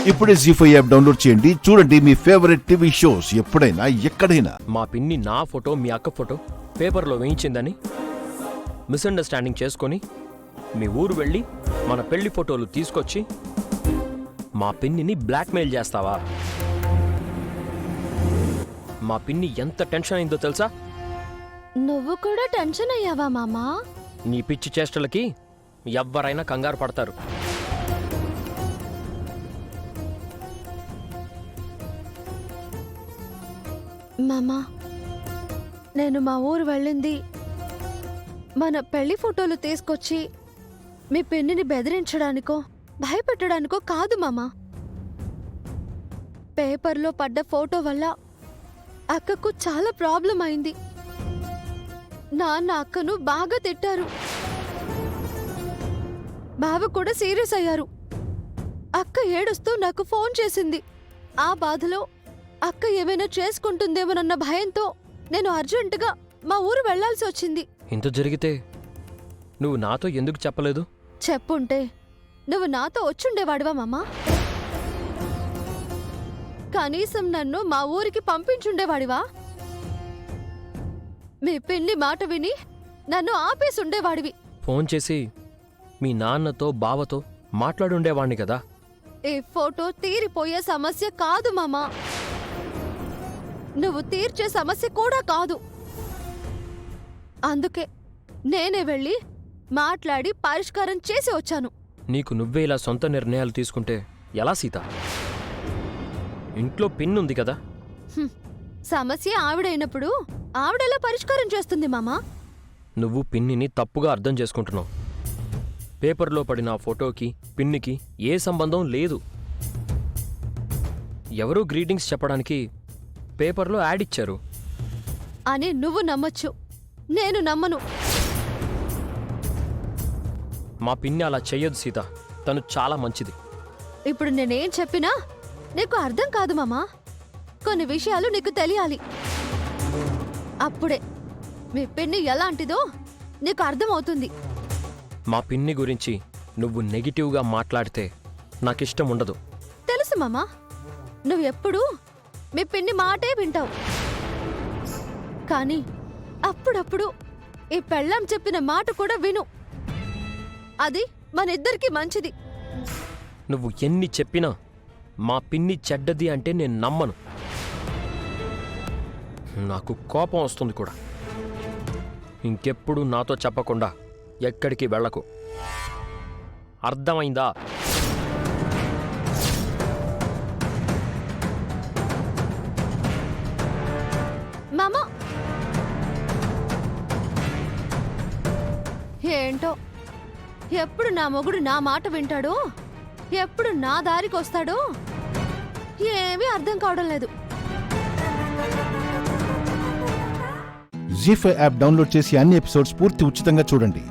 ఇప్పుడే జీ5 app download చేయండి. చూడండి మీ ఫేవరెట్ టీవీ షోస్ ఎప్పుడైనా ఎక్కడైనా. మా పిన్ని నా ఫోటో మీ అక్క ఫోటో పేపర్లో వేయించిందని మిస్అండర్స్టాండింగ్ చేసుకొని మీ ఊరు వెళ్ళి మన పెళ్లి ఫోటోలు తీసుకొచ్చి మా పిన్నిని బ్లాక్మెయిల్ చేస్తావా? మా పిన్ని ఎంత టెన్షన్ అయిందో తెలుసా? నువ్వు కూడా టెన్షన్ అయ్యావా మామా? నీ పిచ్చి చేష్టలకి ఎవ్వరైనా కంగారు పడతారు. మామా, నేను మా ఊరు వెళ్ళింది మన పెళ్లి ఫోటోలు తీసుకొచ్చి మీ పిన్నిని బెదిరించడానికో భయపెట్టడానికో కాదు మామా. పేపర్లో పడ్డ ఫోటో వల్ల అక్కకు చాలా ప్రాబ్లం అయింది. నాన్న అక్కను బాగా తిట్టారు. బావ కూడా సీరియస్ అయ్యారు. అక్క ఏడుస్తూ నాకు ఫోన్ చేసింది. ఆ బాధలో అక్క ఏమైనా చేసుకుంటుందేమోనన్న భయంతో నేను అర్జెంటుగా మా ఊరు వెళ్లాల్సి వచ్చింది. ఇంత జరిగితే నువ్వు నాతో ఎందుకు చెప్పలేదు? చెప్పుంటే నువ్వు నాతో వచ్చుండేవాడివా మామా? కనీసం నన్ను మా ఊరికి పంపించుండేవాడివా? మీ పిన్ని మాట విని నన్ను ఆపేసుండేవాడివి. ఫోన్ చేసి మీ నాన్నతో బావతో మాట్లాడుండేవాణ్ణి కదా. ఈ ఫోటో తీరిపోయే సమస్య కాదు మామా. నువ్వు తీర్చే సమస్య కూడా కాదు. అందుకే నేనే వెళ్ళి మాట్లాడి పరిష్కారం చేసి వచ్చాను. నీకు నువ్వే ఇలా సొంత నిర్ణయాలు తీసుకుంటే ఎలా సీత? ఇంట్లో పిన్నుంది కదా. సమస్య ఆవిడైనప్పుడు ఆవిడెలా పరిష్కారం చేస్తుంది మామా? నువ్వు పిన్నిని తప్పుగా అర్థం చేసుకుంటున్నావు. పేపర్లో పడిన ఆ ఫోటోకి పిన్నికి ఏ సంబంధం లేదు. ఎవరూ గ్రీటింగ్స్ చెప్పడానికి పేపర్లో యాడ్ ఇచ్చారు అని నువ్వు నమ్మొచ్చు, నేను నమ్మను. మా పిన్ని అలా చెయ్యదు సీత. తను చాలా మంచిది. ఇప్పుడు నేనేం చెప్పినా నీకు అర్థం కాదు మామా. కొన్ని విషయాలు నీకు తెలియాలి. అప్పుడే మీ పిన్ని ఎలాంటిదో నీకు అర్థమవుతుంది. మా పిన్ని గురించి నువ్వు నెగిటివ్గా మాట్లాడితే నాకిష్టం ఉండదు. తెలుసు మామా, నువ్వెప్పుడూ మీ పిన్ని మాటే వింటావు. కానీ అప్పుడప్పుడు ఈ పెళ్ళాం చెప్పిన మాట కూడా విను. అది మనిద్దరికీ మంచిది. నువ్వు ఎన్ని చెప్పినా మా పిన్ని చెడ్డది అంటే నేను నమ్మను. నాకు కోపం వస్తుంది కూడా. ఇంకెప్పుడు నాతో చెప్పకుండా ఎక్కడికి వెళ్ళకు. అర్థమైందా? మామా, ఏంటో ఎప్పుడు నా మొగుడు నా మాట వింటాడో, ఎప్పుడు నా దారికొస్తాడో ఏమీ అర్థం కావడం లేదు. జీ5 యాప్ డౌన్లోడ్ చేసి అన్ని ఎపిసోడ్స్ పూర్తి ఉచితంగా చూడండి.